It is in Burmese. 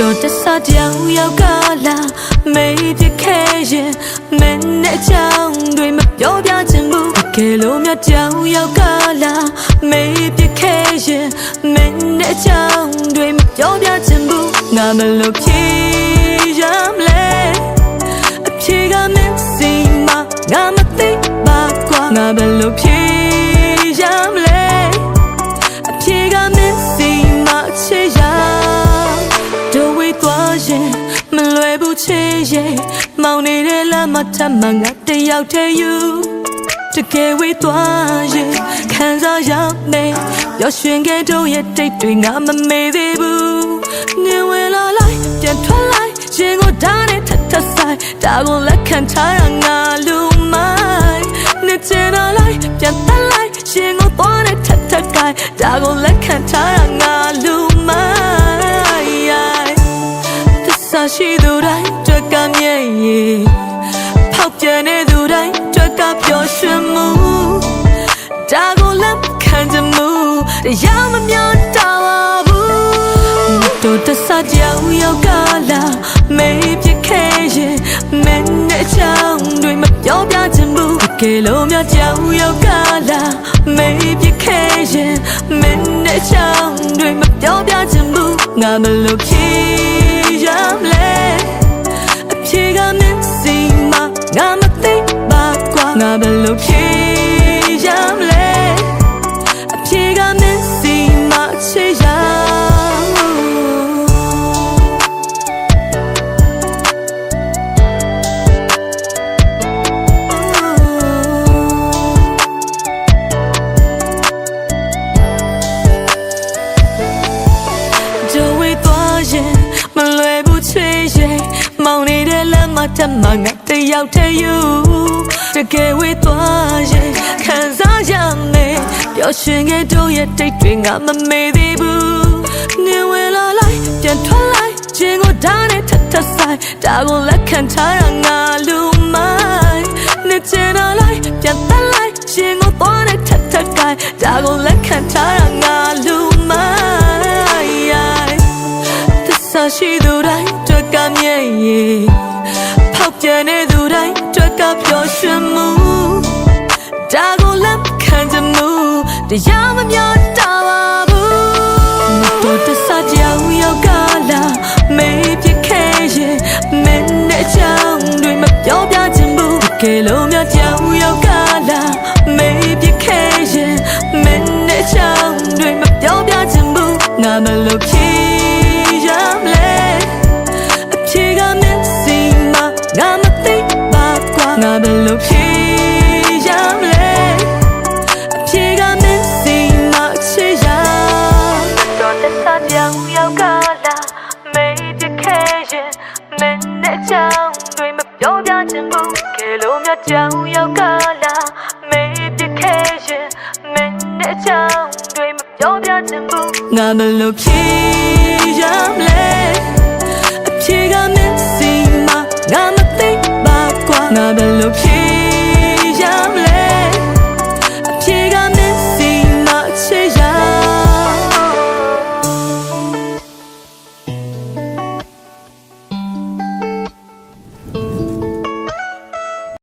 တော်တဆကြောင်ရောက်ကလာမေးပြခဲ့ရင်မင်းနဲ့ချောင်းတွေမပြောပြချင်ဘူးတကယ်လို့မြတ်ကြောင်ရောက်ကလာမေးပြခဲ့ရင်မင်းနဲ့ချောင်းတွေမပြောပြချင်ဘူးငါမလို့ဖြေရမလဲအဖြေကမင်းစီမငါမသိပါကွာငါဘယ်လိုဖြေရမလဲအဖြေကမင်းစီမချေရတို့ဝေးသွားရင်မလွယ်ဘူးချေရဲ့မောင်နေတဲ့လမ်းမှာထပ်မှငါတယောက်တည်းယူတကယ်ဝေးသွားရင်ခံစားရမယ်ရောရွှင်ခဲ့တို့ရဲ့တိတ်တွေငါမမေ့သေးဘူးနေဝင်လာလိုက်ပြန်ထွက်လိုက်ရင်ကိုဓာတ်နဲ့ထပ်ထပ်ဆိုင်ဒါကိုလက်ခံထားရငါလူမိုင်းနေချင်တော့လိုက်ပြန်တက်လိုက်ရင်ကိုသွားနဲ့ထပ်ထပ်ကိုင်ဒါကိုလက်ခံထားရငါလူမိုင်းသစ္စာရှိသူတိုင်းကြွက်ကမြဲရဲ့ဖောက်ပြန်နေသူတိုင်းကြွက်ကပျော်ရွှင်မှုဒါကိုလက်ခံချင်မှုတရားမမျှတာပါဘူးတို့တဆကြောင်ရောက်ကလာမေးပြခဲ့ရင်မင်းနဲ့ချောင်းတွေမပြောပြချင်ဘူးတကယ်လို့မြတ်ကြောင်ရောက်ကလာမေးပြခဲ့ရင်မင်းနဲ့ချောင်းတွေမပြောပြချင်ဘူးငါမလို့ဖြေရမလဲအဖြေကမင်းစီမငါမသိပါကွာငါဘယ်လိုဖြေရမလဲအဖြေကမင်းစီမချေရမလွယ်ဘူးချွေရဲ့မောင်နေတဲ့လမ်းမှာတမငါတယောက်တည်းယူတကယ်ဝေးသွားရင်ခံစားရမယ်ပျော်ရွှင်ခဲ့တို့ရဲ့တိတ်တွေငါမမေ့သေးဘူးနေဝင်လာလိုက်ပြန်ထွက်လိုက်ရင်ကိုဓာတ်နဲ့ထပ်ထပ်ဆိုင်ဒါကိုလက်ခံထားရငါလူမိုင်းနေချင်တော့လိုက်ပြန်တက်လိုက်ရင်ကိုသွားနဲ့ထပ်ထပ်ကိုင်ဒါကိုလက်ခံထားရငါလူမိုင်းရှိသူတိုင်းကြွက်ကမြဲရဲ့ဖောက်ပြန်နေသူတိုင်းကြွက်ကပျော်ရွှင်မှုဒါကိုလက်ခံချင်မှုတရားမမျှတာပါဘူးတို့တဆကြောင်ရောက်ကလာမေးပြခဲ့ရင်မင်းနဲ့ချောင်းတွေမပြောပြချင်ဘူးတကယ်လို့မြတ်ကြောင်ရောက်ကလာမေးပြခဲ့ရင်မင်းနဲ့ချောင်းတွေမပြောပြချင်ဘူးငါမလို့ဖြေရမလဲအဖြေကမင်းစီမငါမသိပါကွာငါဘယ်လိုဖြေရမလဲအဖြေကမင်းစီမချေရတော်တဆကြောင်ရောက်ကလာမေးပြခဲ့ရင်မင်းနဲ့ချောင်းတွေမပြောပြချင်ဘူးကဲလို့မြတ်ကြောင်ရောက်ကလာမေးပြခဲ့ရင်မင်းနဲ့ချောင်းတွေမပြောပြချင်ဘူးငါမလို့ဖြေရမလဲအဖြေကမင်းစီမငါမသိပါကွာငါ